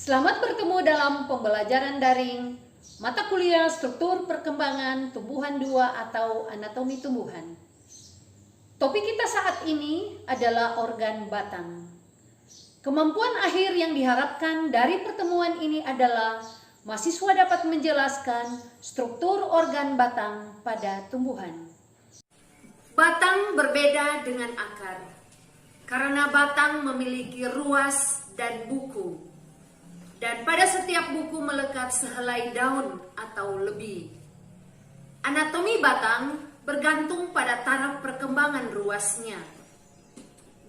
Selamat bertemu dalam pembelajaran daring mata kuliah struktur perkembangan tumbuhan 2 atau anatomi tumbuhan. Topik kita saat ini adalah organ batang. Kemampuan akhir yang diharapkan dari pertemuan ini adalah mahasiswa dapat menjelaskan struktur organ batang pada tumbuhan. Batang berbeda dengan akar, karena batang memiliki ruas dan buku. Dan pada setiap buku melekat sehelai daun atau lebih. Anatomi batang bergantung pada taraf perkembangan ruasnya.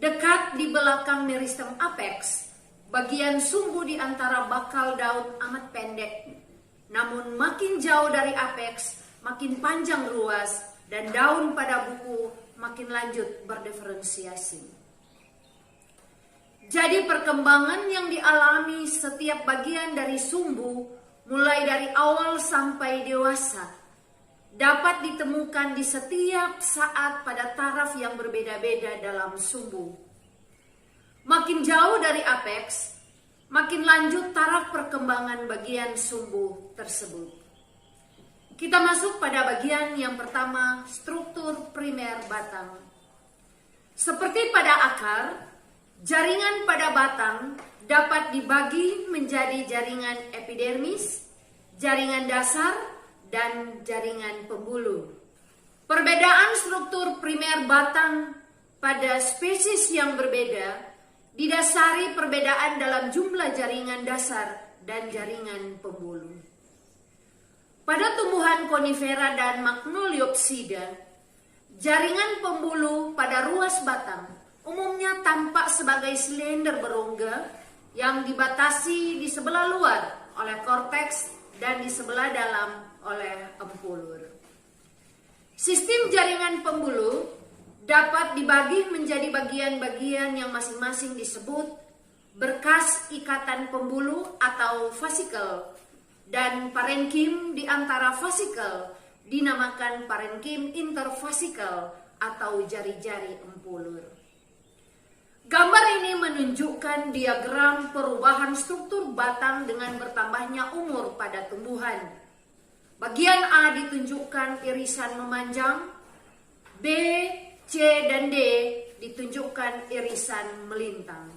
Dekat di belakang meristem apex, bagian sumbu di antara bakal daun amat pendek. Namun makin jauh dari apex, makin panjang ruas dan daun pada buku makin lanjut berdiferensiasi. Jadi perkembangan yang dialami setiap bagian dari sumbu, mulai dari awal sampai dewasa, dapat ditemukan di setiap saat pada taraf yang berbeda-beda dalam sumbu. Makin jauh dari apex, makin lanjut taraf perkembangan bagian sumbu tersebut. Kita masuk pada bagian yang pertama, struktur primer batang. Seperti pada akar, jaringan pada batang dapat dibagi menjadi jaringan epidermis, jaringan dasar, dan jaringan pembuluh. Perbedaan struktur primer batang pada spesies yang berbeda didasari perbedaan dalam jumlah jaringan dasar dan jaringan pembuluh. Pada tumbuhan konifera dan Magnoliopsida, jaringan pembuluh pada ruas batang umumnya tampak sebagai silindar berongga yang dibatasi di sebelah luar oleh korteks dan di sebelah dalam oleh empulur. Sistem jaringan pembuluh dapat dibagi menjadi bagian-bagian yang masing-masing disebut berkas ikatan pembuluh atau fasikel, dan parenkim di antara fasikel dinamakan parenkim interfasikel atau jari-jari empulur. Gambar ini menunjukkan diagram perubahan struktur batang dengan bertambahnya umur pada tumbuhan. Bagian A ditunjukkan irisan memanjang, B, C, dan D ditunjukkan irisan melintang.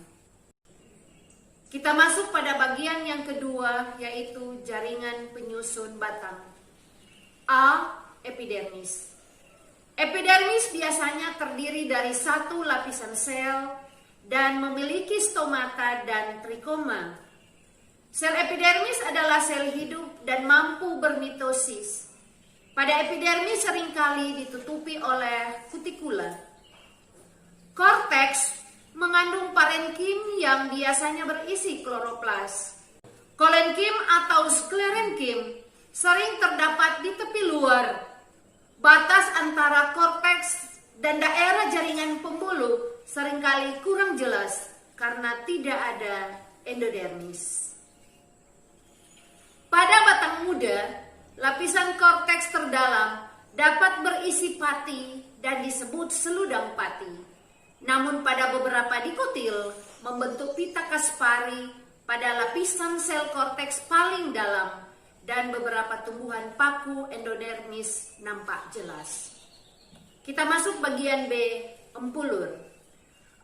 Kita masuk pada bagian yang kedua, yaitu jaringan penyusun batang. A. Epidermis. Epidermis biasanya terdiri dari satu lapisan sel dan memiliki stomata dan trikoma. Sel epidermis adalah sel hidup dan mampu bermitosis. Pada epidermis seringkali ditutupi oleh kutikula. Korteks mengandung parenkim yang biasanya berisi kloroplas. Kolenkim atau sklerenkim sering terdapat di tepi luar. Batas antara korteks dan daerah jaringan pembuluh seringkali kurang jelas karena tidak ada endodermis. Pada batang muda, lapisan korteks terdalam dapat berisi pati dan disebut seludang pati. Namun pada beberapa dikotil membentuk pita kaspari pada lapisan sel korteks paling dalam, dan beberapa tumbuhan paku endodermis nampak jelas. Kita masuk bagian B, empulur.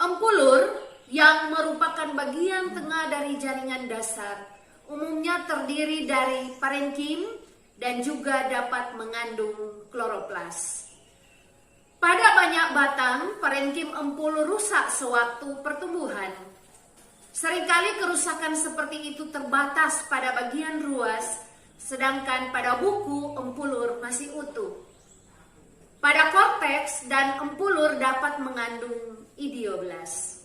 Empulur yang merupakan bagian tengah dari jaringan dasar umumnya terdiri dari parenkim dan juga dapat mengandung kloroplas. Pada banyak batang, parenkim empulur rusak sewaktu pertumbuhan. Seringkali kerusakan seperti itu terbatas pada bagian ruas, sedangkan pada buku empulur masih utuh. Pada korteks dan empulur dapat mengandung idioblas.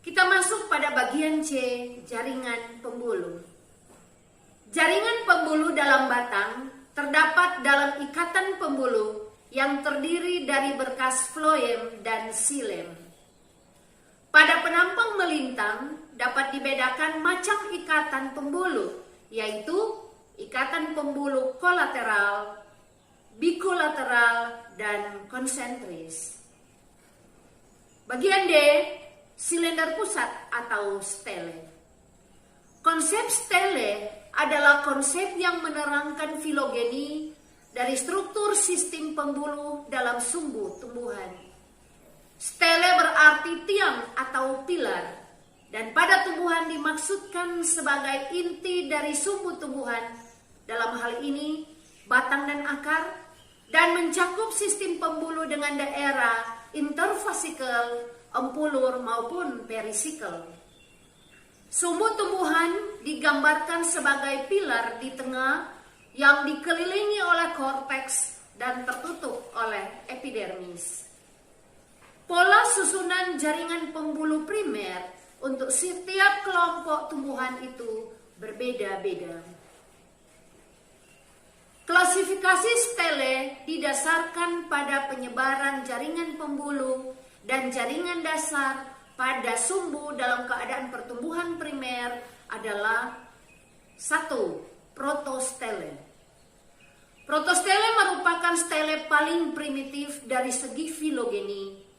Kita masuk pada bagian C, jaringan pembuluh. Jaringan pembuluh dalam batang terdapat dalam ikatan pembuluh yang terdiri dari berkas floem dan silem. Pada penampang melintang dapat dibedakan macam ikatan pembuluh, yaitu ikatan pembuluh kolateral, bikolateral, dan konsentris. Bagian D, silinder pusat atau stele. Konsep stele adalah konsep yang menerangkan filogeni dari struktur sistem pembuluh dalam sumbu tumbuhan. Stele berarti tiang atau pilar, dan pada tumbuhan dimaksudkan sebagai inti dari sumbu tumbuhan, dalam hal ini batang dan akar, dan mencakup sistem pembuluh dengan daerah interfasikel, empulur maupun perisikel. Sumbu tumbuhan digambarkan sebagai pilar di tengah yang dikelilingi oleh korteks dan tertutup oleh epidermis. Pola susunan jaringan pembuluh primer untuk setiap kelompok tumbuhan itu berbeda-beda. Klasifikasi stele didasarkan pada penyebaran jaringan pembuluh dan jaringan dasar pada sumbu dalam keadaan pertumbuhan primer adalah 1. Protostele. Protostele merupakan stele paling primitif dari segi filogeni.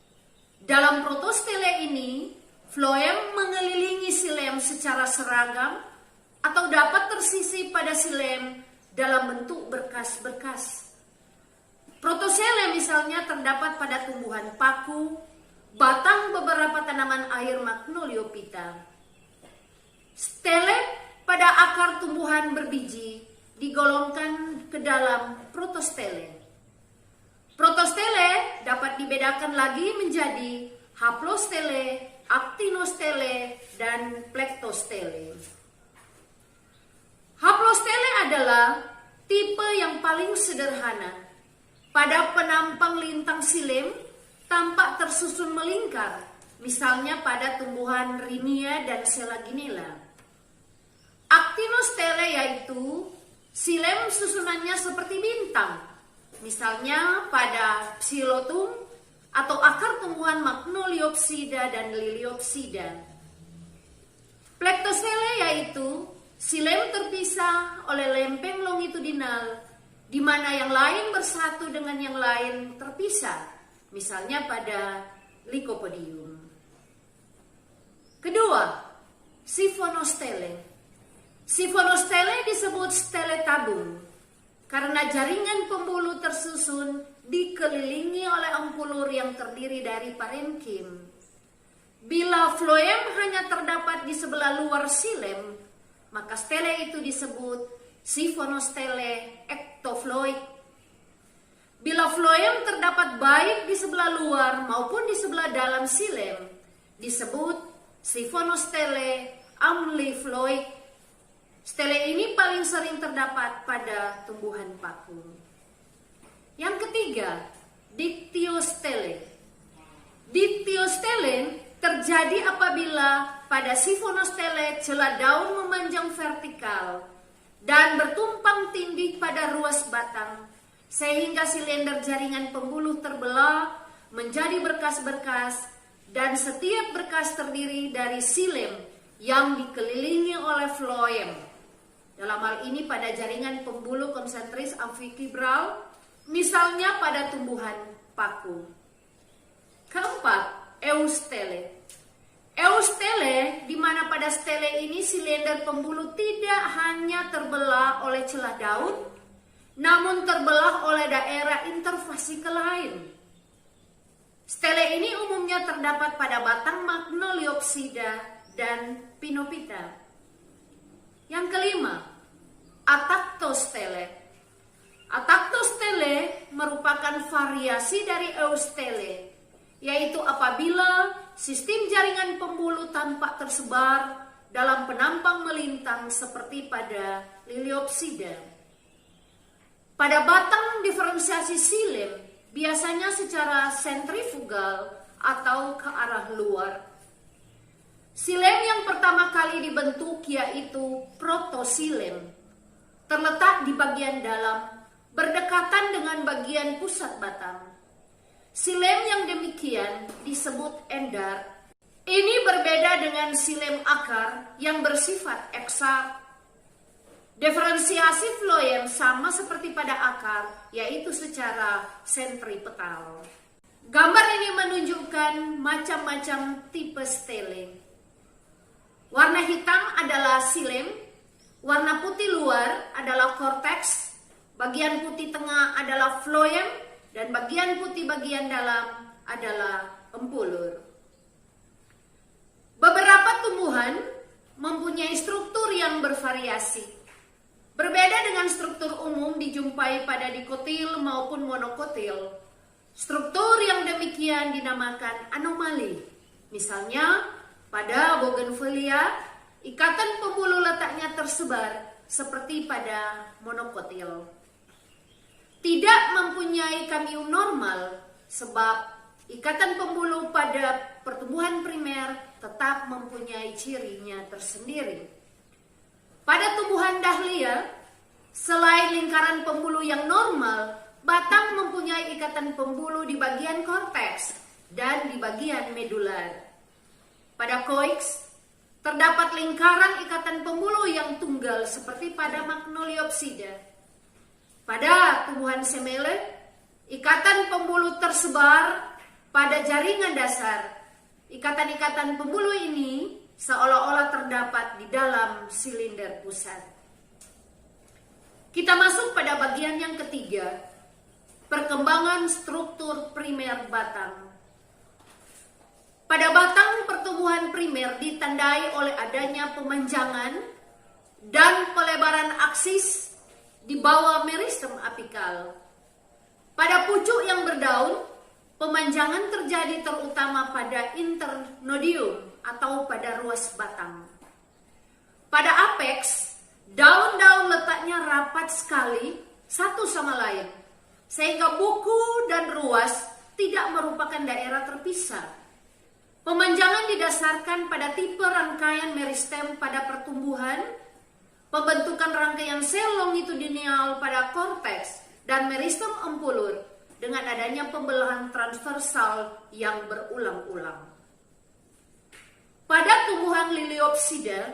Dalam protostele ini, floem mengelilingi xilem secara seragam atau dapat tersisih pada xilem dalam bentuk berkas-berkas. Protostele misalnya terdapat pada tumbuhan paku, batang beberapa tanaman air Magnoliophyta. Stele pada akar tumbuhan berbiji digolongkan ke dalam protostele. Protostele dapat dibedakan lagi menjadi haplostele, actinostele, dan plektostele. Haplostele adalah tipe yang paling sederhana. Pada penampang lintang xilem tampak tersusun melingkar, misalnya pada tumbuhan Rhynia dan Selaginella. Actinostele yaitu xilem susunannya seperti bintang, misalnya pada Psilotum atau akar tumbuhan Magnoliopsida dan Liliopsida. Plektostele yaitu xilem terpisah oleh lempeng longitudinal, di mana yang lain bersatu dengan yang lain terpisah, misalnya pada Lycopodium. Kedua, siphonostele. Siphonostele disebut stele tabung karena jaringan pembuluh tersusun dikelilingi oleh empulur yang terdiri dari parenkim. Bila floem hanya terdapat di sebelah luar xilem, maka stele itu disebut siphonostele ektofloik. Bila floem terdapat baik di sebelah luar maupun di sebelah dalam xilem, disebut siphonostele amlifloik. Stele ini paling sering terdapat pada tumbuhan paku. Yang ketiga, dictyostele. Dictyostele terjadi apabila pada siphonostele celah daun memanjang vertikal dan bertumpang tindih pada ruas batang, sehingga silender jaringan pembuluh terbelah menjadi berkas-berkas, dan setiap berkas terdiri dari xilem yang dikelilingi oleh floem. Dalam hal ini pada jaringan pembuluh konsentris amfikibral, misalnya pada tumbuhan paku. Keempat, eustele. Eustele, di mana pada stele ini silender pembuluh tidak hanya terbelah oleh celah daun, namun terbelah oleh daerah interfasikel lain. Stele ini umumnya terdapat pada batang Magnoliopsida dan Pinophyta. Yang kelima, atactostele. Atactostele merupakan variasi dari eustele, yaitu apabila sistem jaringan pembuluh tampak tersebar dalam penampang melintang seperti pada Liliopsida. Pada batang diferensiasi xilem biasanya secara sentrifugal atau ke arah luar. Xilem yang pertama kali dibentuk yaitu protoxilem, terletak di bagian dalam, berdekatan dengan bagian pusat batang. Xilem yang demikian disebut endar. Ini berbeda dengan xilem akar yang bersifat eksak. Diferensiasi floem sama seperti pada akar, yaitu secara sentripetal. Gambar ini menunjukkan macam-macam tipe stele. Warna hitam adalah xilem, warna putih luar adalah cortex, bagian putih tengah adalah phloem, dan bagian putih bagian dalam adalah empulur. Beberapa tumbuhan mempunyai struktur yang bervariasi. Berbeda dengan struktur umum dijumpai pada dikotil maupun monokotil. Struktur yang demikian dinamakan anomali. Misalnya, pada bougainvillea, ikatan pembuluh letaknya tersebar seperti pada monokotil. Tidak mempunyai kambium normal sebab ikatan pembuluh pada pertumbuhan primer tetap mempunyai cirinya tersendiri. Pada tumbuhan dahlia, selain lingkaran pembuluh yang normal, batang mempunyai ikatan pembuluh di bagian korteks dan di bagian medular. Pada koiks, terdapat lingkaran ikatan pembuluh yang tunggal seperti pada Magnoliopsida. Pada tumbuhan semele, ikatan pembuluh tersebar pada jaringan dasar. Ikatan-ikatan pembuluh ini seolah-olah terdapat di dalam silinder pusat. Kita masuk pada bagian yang ketiga, perkembangan struktur primer batang. Pada batang, pertumbuhan primer ditandai oleh adanya pemanjangan dan pelebaran aksis di bawah meristem apikal. Pada pucuk yang berdaun, pemanjangan terjadi terutama pada internodium atau pada ruas batang. Pada apex, daun-daun letaknya rapat sekali satu sama lain, sehingga buku dan ruas tidak merupakan daerah terpisah. Pemanjangan didasarkan pada tipe rangkaian meristem pada pertumbuhan, pembentukan rangkaian sel longitudinal pada korteks dan meristem empulur dengan adanya pembelahan transversal yang berulang-ulang. Pada tumbuhan Liliopsida,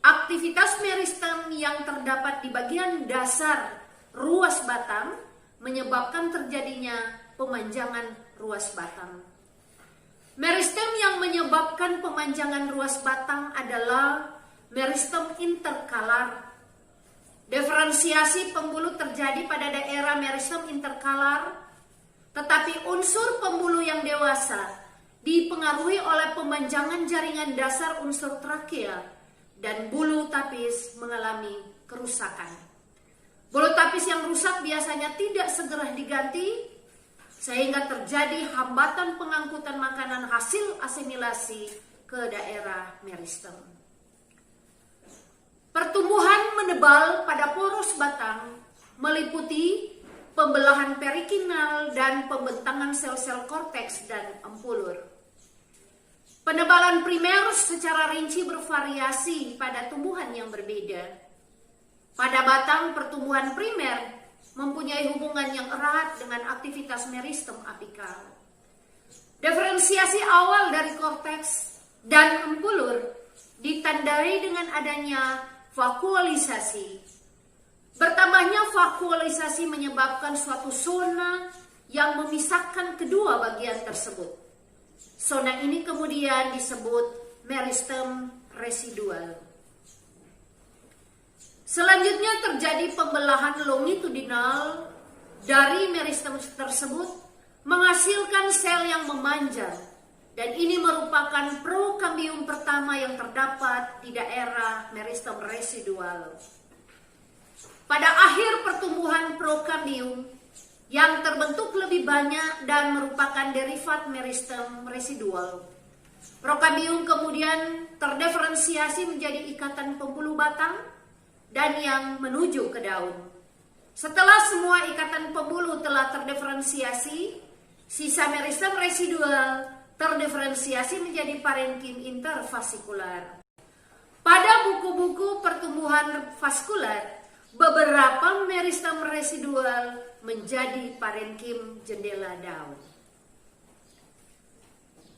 aktivitas meristem yang terdapat di bagian dasar ruas batang menyebabkan terjadinya pemanjangan ruas batang. Meristem yang menyebabkan pemanjangan ruas batang adalah meristem interkalar. Diferensiasi pembuluh terjadi pada daerah meristem interkalar, tetapi unsur pembuluh yang dewasa dipengaruhi oleh pemanjangan jaringan dasar unsur trakea dan bulu tapis mengalami kerusakan. Bulu tapis yang rusak biasanya tidak segera diganti, sehingga terjadi hambatan pengangkutan makanan hasil asimilasi ke daerah meristem. Pertumbuhan menebal pada poros batang meliputi pembelahan perikinal dan pembentangan sel-sel korteks dan empulur. Penebalan primer secara rinci bervariasi pada tumbuhan yang berbeda. Pada batang, pertumbuhan primer mempunyai hubungan yang erat dengan aktivitas meristem apikal. Diferensiasi awal dari korteks dan empulur ditandai dengan adanya vakuolisasi. Bertambahnya vakuolisasi menyebabkan suatu zona yang memisahkan kedua bagian tersebut. Zona ini kemudian disebut meristem residual. Selanjutnya terjadi pembelahan longitudinal dari meristem tersebut menghasilkan sel yang memanjang, dan ini merupakan prokambium pertama yang terdapat di daerah meristem residual. Pada akhir pertumbuhan prokambium yang terbentuk lebih banyak dan merupakan derivat meristem residual, prokambium kemudian terdiferensiasi menjadi ikatan pembuluh batang dan yang menuju ke daun. Setelah semua ikatan pembuluh telah terdiferensiasi, sisa meristem residual terdiferensiasi menjadi parenkim intervasikular. Pada buku-buku pertumbuhan vaskular, beberapa meristem residual menjadi parenkim jendela daun.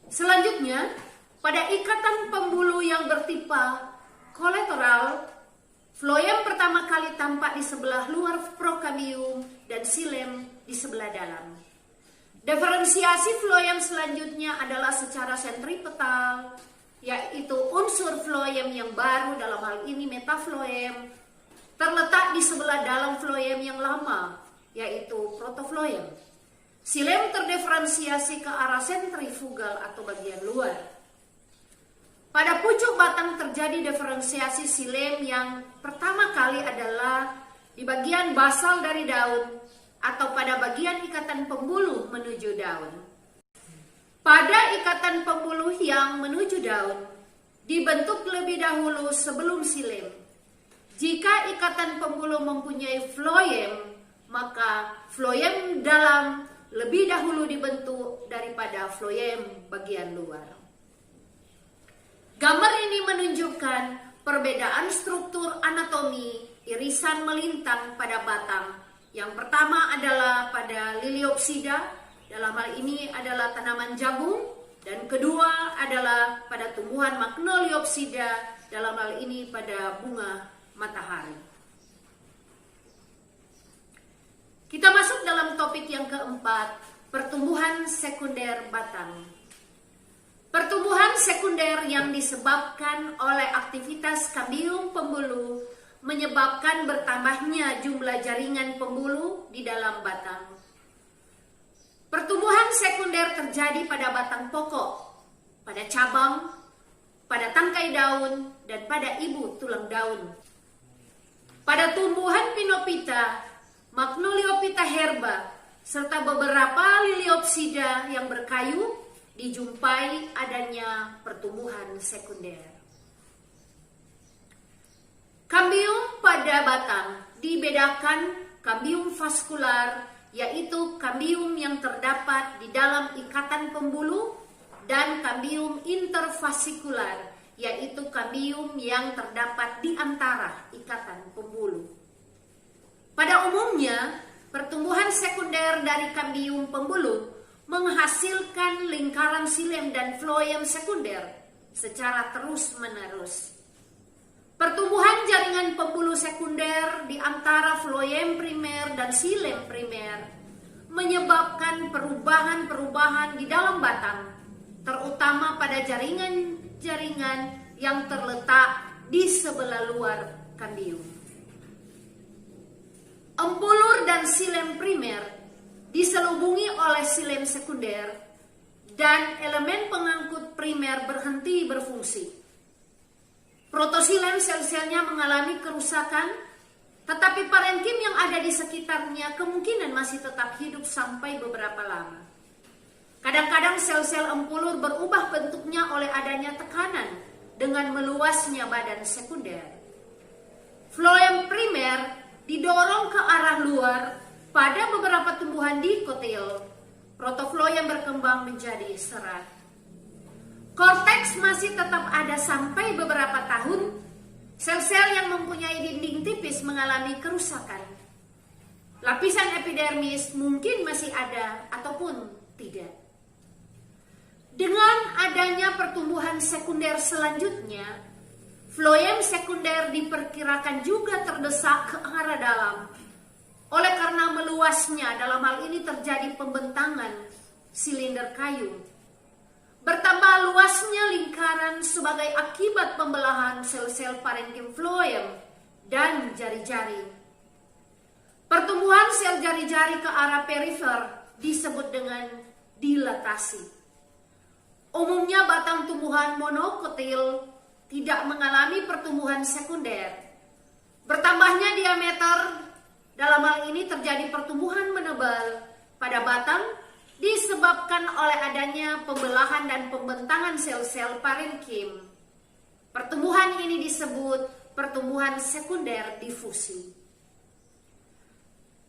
Selanjutnya, pada ikatan pembuluh yang bertipe kolateral, phloem pertama kali tampak di sebelah luar prokambium dan xilem di sebelah dalam. Diferensiasi phloem selanjutnya adalah secara sentripetal yaitu unsur floem yang baru, dalam hal ini metafloem, terletak di sebelah dalam floem yang lama, yaitu protofloem. Xilem terdiferensiasi ke arah sentrifugal atau bagian luar. Pada pucuk batang terjadi diferensiasi xilem yang pertama kali adalah di bagian basal dari daun atau pada bagian ikatan pembuluh menuju daun. Pada ikatan pembuluh yang menuju daun dibentuk lebih dahulu sebelum xilem. Jika ikatan pembuluh mempunyai floem, maka floem dalam lebih dahulu dibentuk daripada floem bagian luar. Gambar ini menunjukkan perbedaan struktur anatomi irisan melintang pada batang. Yang pertama adalah pada Liliopsida, dalam hal ini adalah tanaman jagung, dan kedua adalah pada tumbuhan Magnoliopsida, dalam hal ini pada bunga matahari. Kita masuk dalam topik yang keempat, pertumbuhan sekunder batang. Pertumbuhan sekunder yang disebabkan oleh aktivitas kambium pembuluh menyebabkan bertambahnya jumlah jaringan pembuluh di dalam batang. Pertumbuhan sekunder terjadi pada batang pokok, pada cabang, pada tangkai daun, dan pada ibu tulang daun. Pada tumbuhan Pinophyta, Magnoliophyta herba, serta beberapa Liliopsida yang berkayu, dijumpai adanya pertumbuhan sekunder. Kambium pada batang dibedakan kambium vaskular, yaitu kambium yang terdapat di dalam ikatan pembuluh, dan kambium intervasikular, yaitu kambium yang terdapat di antara ikatan pembuluh. Pada umumnya, pertumbuhan sekunder dari kambium pembuluh menghasilkan lingkaran xilem dan floem sekunder secara terus-menerus. Pertumbuhan jaringan pembuluh sekunder di antara floem primer dan xilem primer menyebabkan perubahan-perubahan di dalam batang, terutama pada jaringan-jaringan yang terletak di sebelah luar kambium. Empulur dan xilem primer diselubungi oleh xilem sekunder, dan elemen pengangkut primer berhenti berfungsi. Protoxilem sel-selnya mengalami kerusakan, tetapi parenkim yang ada di sekitarnya kemungkinan masih tetap hidup sampai beberapa lama. Kadang-kadang sel-sel empulur berubah bentuknya oleh adanya tekanan dengan meluasnya badan sekunder. Floem primer didorong ke arah luar pada beberapa tumbuhan dikotil. Protofloem berkembang menjadi serat. Korteks masih tetap ada sampai beberapa tahun. Sel-sel yang mempunyai dinding tipis mengalami kerusakan. Lapisan epidermis mungkin masih ada ataupun tidak. Dengan adanya pertumbuhan sekunder selanjutnya, floem sekunder diperkirakan juga terdesak ke arah dalam. Oleh karena meluasnya, dalam hal ini terjadi pembentangan silinder kayu. Bertambah luasnya lingkaran sebagai akibat pembelahan sel-sel parenkim floem dan jari-jari. Pertumbuhan sel jari-jari ke arah perifer disebut dengan dilatasi. Umumnya batang tumbuhan monokotil tidak mengalami pertumbuhan sekunder. Bertambahnya diameter, dalam hal ini terjadi pertumbuhan menebal pada batang, disebabkan oleh adanya pembelahan dan pembentangan sel-sel parenkim. Pertumbuhan ini disebut pertumbuhan sekunder difusi.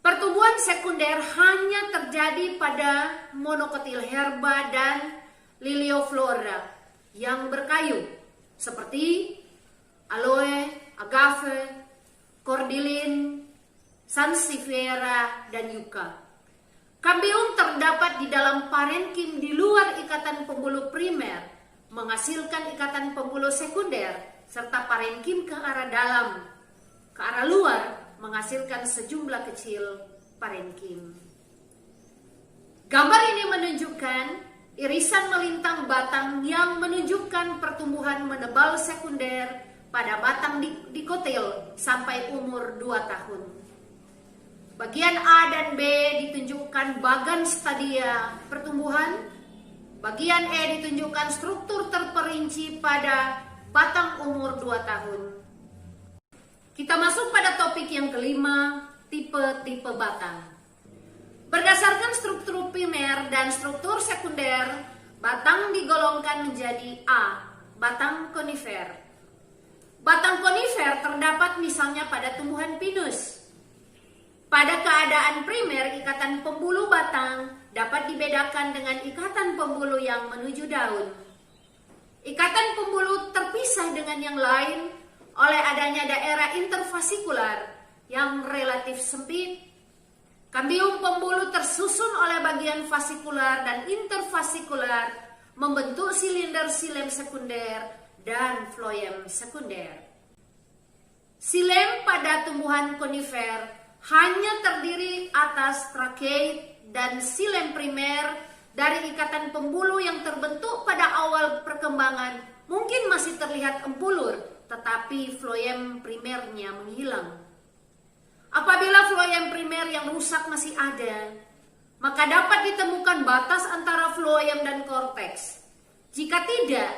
Pertumbuhan sekunder hanya terjadi pada monokotil herba dan lilioflora yang berkayu, seperti aloe, agave, cordylin, sansevieria, dan yucca. Kambium terdapat di dalam parenkim di luar ikatan pembuluh primer, menghasilkan ikatan pembuluh sekunder, serta parenkim ke arah dalam, ke arah luar, menghasilkan sejumlah kecil parenkim. Gambar ini menunjukkan irisan melintang batang yang menunjukkan pertumbuhan menebal sekunder pada batang dikotil sampai umur 2 tahun. Bagian A dan B ditunjukkan bagan stadia pertumbuhan. Bagian E ditunjukkan struktur terperinci pada batang umur 2 tahun. Kita masuk pada topik yang kelima, tipe-tipe batang. Berdasarkan struktur primer dan struktur sekunder, batang digolongkan menjadi A, batang konifer. Batang konifer terdapat misalnya pada tumbuhan pinus. Pada keadaan primer, ikatan pembuluh batang dapat dibedakan dengan ikatan pembuluh yang menuju daun. Ikatan pembuluh terpisah dengan yang lain oleh adanya daerah interfasikular yang relatif sempit. Kambium pembuluh tersusun oleh bagian fasikular dan interfasikular membentuk silinder xilem sekunder dan floem sekunder. Xilem pada tumbuhan konifer hanya terdiri atas trakeid dan xilem primer dari ikatan pembuluh yang terbentuk pada awal perkembangan mungkin masih terlihat empulur, tetapi floem primernya menghilang. Apabila floem primer yang rusak masih ada, maka dapat ditemukan batas antara floem dan korteks. Jika tidak,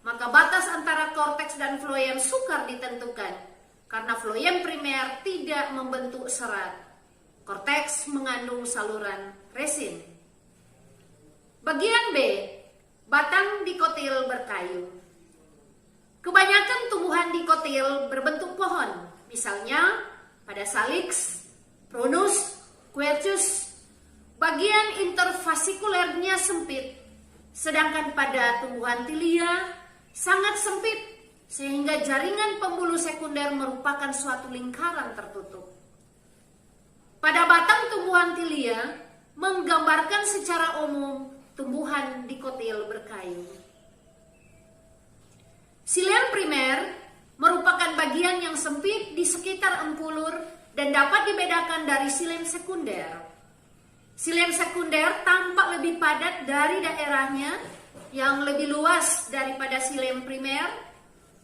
maka batas antara korteks dan floem sukar ditentukan, karena floem primer tidak membentuk serat. Korteks mengandung saluran resin. Bagian B, batang dikotil berkayu. Kebanyakan tumbuhan dikotil berbentuk pohon, misalnya pada salix, prunus, quercus, bagian interfasikulernya sempit, sedangkan pada tumbuhan tilia sangat sempit, sehingga jaringan pembuluh sekunder merupakan suatu lingkaran tertutup. Pada batang tumbuhan tilia menggambarkan secara umum tumbuhan dikotil berkayu. Xilem primer merupakan bagian yang sempit di sekitar empulur dan dapat dibedakan dari xilem sekunder. Xilem sekunder tampak lebih padat dari daerahnya yang lebih luas daripada xilem primer,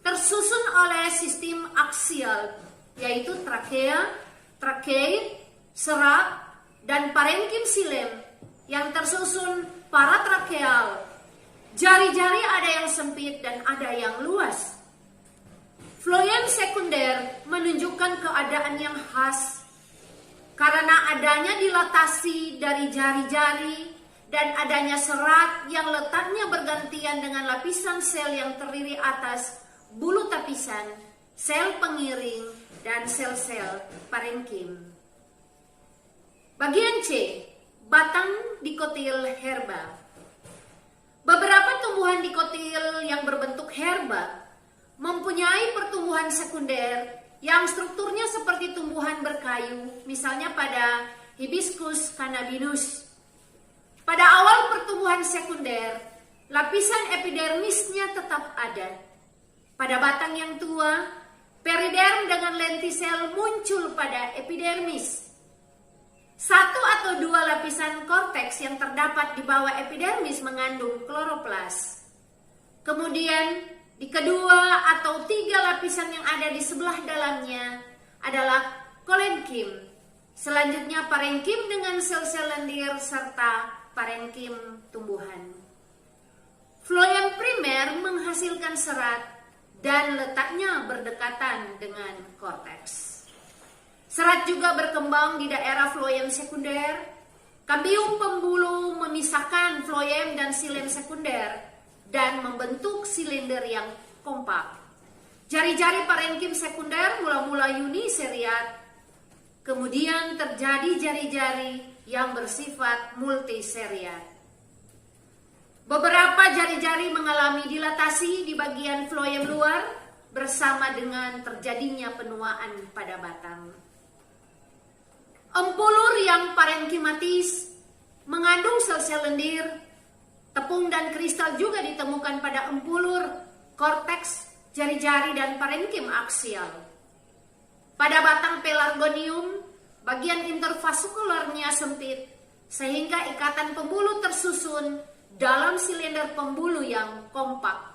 tersusun oleh sistem aksial, yaitu trakea, trakeid, serat, dan parenkim xilem yang tersusun paratrakeal. Jari-jari ada yang sempit dan ada yang luas. Floem sekunder menunjukkan keadaan yang khas karena adanya dilatasi dari jari-jari dan adanya serat yang letaknya bergantian dengan lapisan sel yang terdiri atas bulu tapisan, sel pengiring, dan sel-sel parenkim. Bagian C, batang dikotil herba. Beberapa tumbuhan dikotil yang berbentuk herba mempunyai pertumbuhan sekunder yang strukturnya seperti tumbuhan berkayu, misalnya pada Hibiscus cannabinus. Pada awal pertumbuhan sekunder, lapisan epidermisnya tetap ada. Pada batang yang tua, periderm dengan lentisel muncul pada epidermis. 1 atau 2 lapisan korteks yang terdapat di bawah epidermis mengandung kloroplas. Kemudian di kedua atau 3 lapisan yang ada di sebelah dalamnya adalah kolenkim. Selanjutnya parenkim dengan sel-sel lendir serta parenkim tumbuhan. Floem primer menghasilkan serat dan letaknya berdekatan dengan korteks. Serat juga berkembang di daerah floem sekunder. Kambium pembuluh memisahkan floem dan xilem sekunder dan membentuk silinder yang kompak. Jari-jari parenkim sekunder mula-mula uniseriat, kemudian terjadi jari-jari yang bersifat multiseriat. Beberapa jari-jari mengalami dilatasi di bagian floem luar bersama dengan terjadinya penuaan pada batang. Empulur yang parenkimatis mengandung sel-sel lendir. Tepung dan kristal juga ditemukan pada empulur, korteks, jari-jari, dan parenkim aksial. Pada batang pelargonium, bagian interfasikularnya sempit, sehingga ikatan pembuluh tersusun dalam silinder pembuluh yang kompak.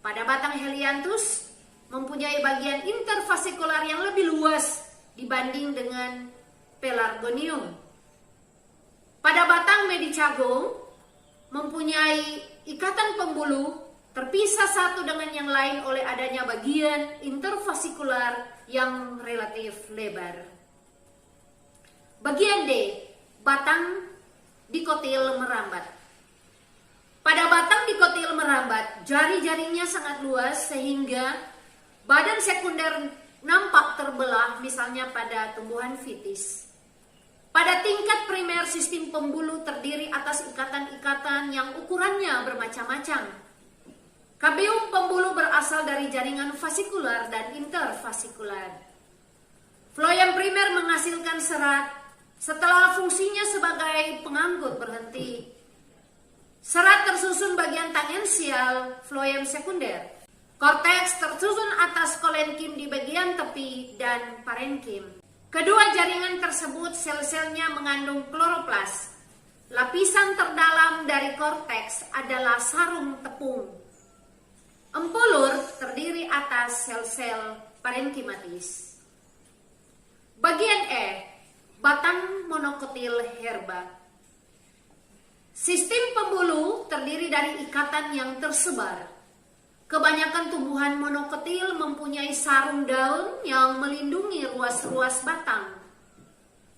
Pada batang Helianthus mempunyai bagian interfasikular yang lebih luas dibanding dengan Pelargonium. Pada batang Medicagum mempunyai ikatan pembuluh terpisah satu dengan yang lain oleh adanya bagian interfasikular yang relatif lebar. Bagian D, batang dikotil merambat. Pada batang dikotil merambat, jari-jarinya sangat luas sehingga badan sekunder nampak terbelah, misalnya pada tumbuhan fitis. Pada tingkat primer, sistem pembuluh terdiri atas ikatan-ikatan yang ukurannya bermacam-macam. Kambium pembuluh berasal dari jaringan fasikular dan interfasikular. Floem primer menghasilkan serat setelah fungsinya sebagai pengangkut berhenti. Serat tersusun bagian tangensial floem sekunder. Korteks tersusun atas kolenkim di bagian tepi dan parenkim. Kedua jaringan tersebut sel-selnya mengandung kloroplas. Lapisan terdalam dari korteks adalah sarung tepung. Empulur terdiri atas sel-sel parenkimatis. Bagian E, batang monokotil herba. Sistem pembuluh terdiri dari ikatan yang tersebar. Kebanyakan tumbuhan monokotil mempunyai sarung daun yang melindungi ruas-ruas batang.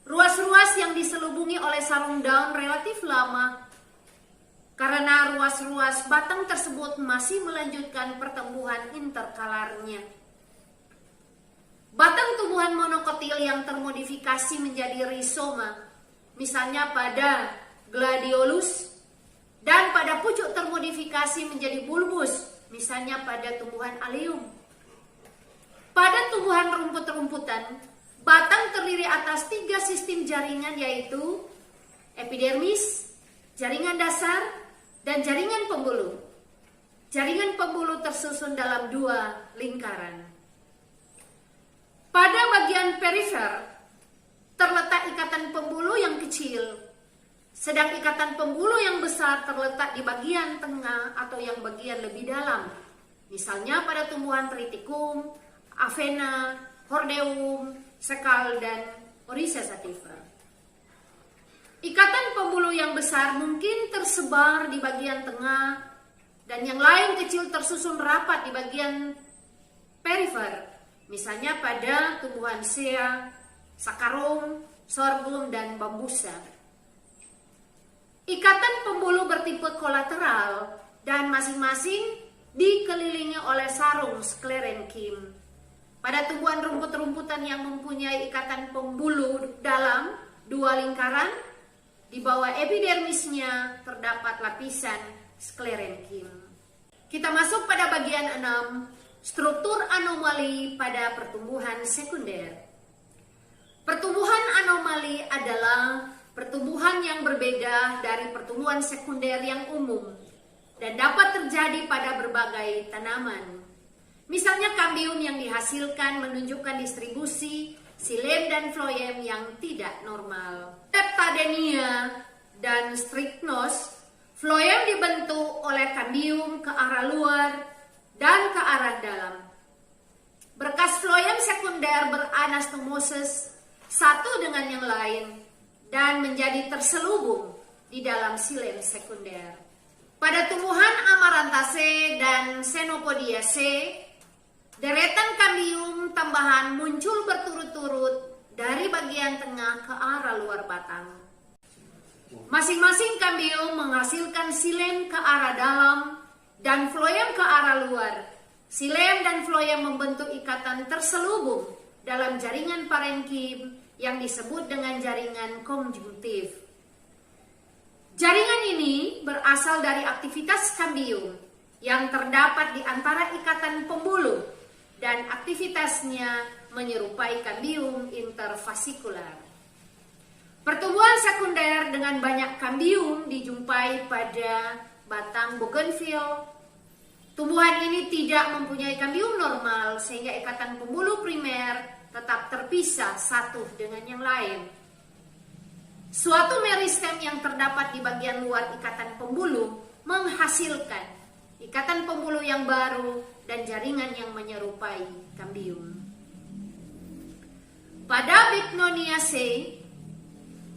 Ruas-ruas yang diselubungi oleh sarung daun relatif lama karena ruas-ruas batang tersebut masih melanjutkan pertumbuhan interkalarnya. Batang tumbuhan monokotil yang termodifikasi menjadi rizoma, misalnya pada gladiolus, dan pada pucuk termodifikasi menjadi bulbus, misalnya pada tumbuhan allium. Pada tumbuhan rumput-rumputan, batang terdiri atas 3 sistem jaringan, yaitu epidermis, jaringan dasar, dan jaringan pembuluh. Jaringan pembuluh tersusun dalam 2 lingkaran. Pada bagian perifer terletak ikatan pembuluh yang kecil, sedang ikatan pembuluh yang besar terletak di bagian tengah atau yang bagian lebih dalam. Misalnya pada tumbuhan Triticum, Avena, Hordeum, Sekal, dan Oryza sativa. Ikatan pembuluh yang besar mungkin tersebar di bagian tengah dan yang lain kecil tersusun rapat di bagian perifer, misalnya pada tumbuhan Sea, Saccharum, Sorghum, dan Bambusa. Ikatan pembuluh bertipe kolateral dan masing-masing dikelilingi oleh sarung sklerenkim. Pada tumbuhan rumput-rumputan yang mempunyai ikatan pembuluh dalam 2 lingkaran, di bawah epidermisnya terdapat lapisan sklerenkim. Kita masuk pada bagian 6, struktur anomali pada pertumbuhan sekunder. Pertumbuhan anomali adalah pertumbuhan yang berbeda dari pertumbuhan sekunder yang umum dan dapat terjadi pada berbagai tanaman. Misalnya kambium yang dihasilkan menunjukkan distribusi xilem dan floem yang tidak normal. Septadenia dan strychnos, floem dibentuk oleh kambium ke arah luar dan ke arah dalam. Berkas floem sekunder beranastomosis satu dengan yang lain dan menjadi terselubung di dalam xilem sekunder. Pada tumbuhan Amarantaceae dan Xenopodiaceae, deretan kambium tambahan muncul berturut-turut dari bagian tengah ke arah luar batang. Masing-masing kambium menghasilkan xilem ke arah dalam dan floem ke arah luar. Xilem dan floem membentuk ikatan terselubung dalam jaringan parenkim yang disebut dengan jaringan konjungtif. Jaringan ini berasal dari aktivitas kambium yang terdapat di antara ikatan pembuluh dan aktivitasnya menyerupai kambium interfasikular. Pertumbuhan sekunder dengan banyak kambium dijumpai pada batang bougainville. Tumbuhan ini tidak mempunyai kambium normal sehingga ikatan pembuluh primer tetap terpisah satu dengan yang lain. Suatu meristem yang terdapat di bagian luar ikatan pembuluh menghasilkan ikatan pembuluh yang baru dan jaringan yang menyerupai kambium. Pada Bignoniaceae,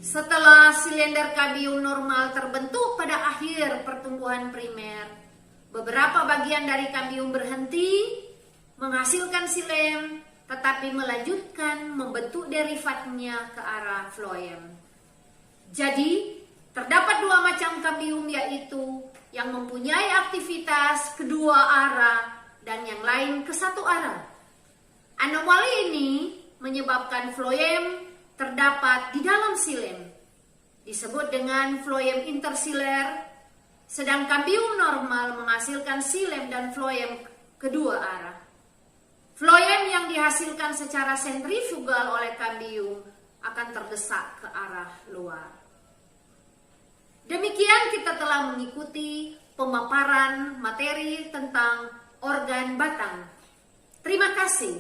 setelah silindar kambium normal terbentuk pada akhir pertumbuhan primer, beberapa bagian dari kambium berhenti menghasilkan xilem, tetapi melanjutkan membentuk derivatnya ke arah floem. Jadi, terdapat dua macam kambium, yaitu yang mempunyai aktivitas kedua arah dan yang lain ke satu arah. Anomali ini menyebabkan floem terdapat di dalam xilem, disebut dengan floem intersiler, sedang kambium normal menghasilkan xilem dan floem kedua arah. Floem yang dihasilkan secara sentrifugal oleh kambium akan terdesak ke arah luar. Demikian kita telah mengikuti pemaparan materi tentang organ batang. Terima kasih.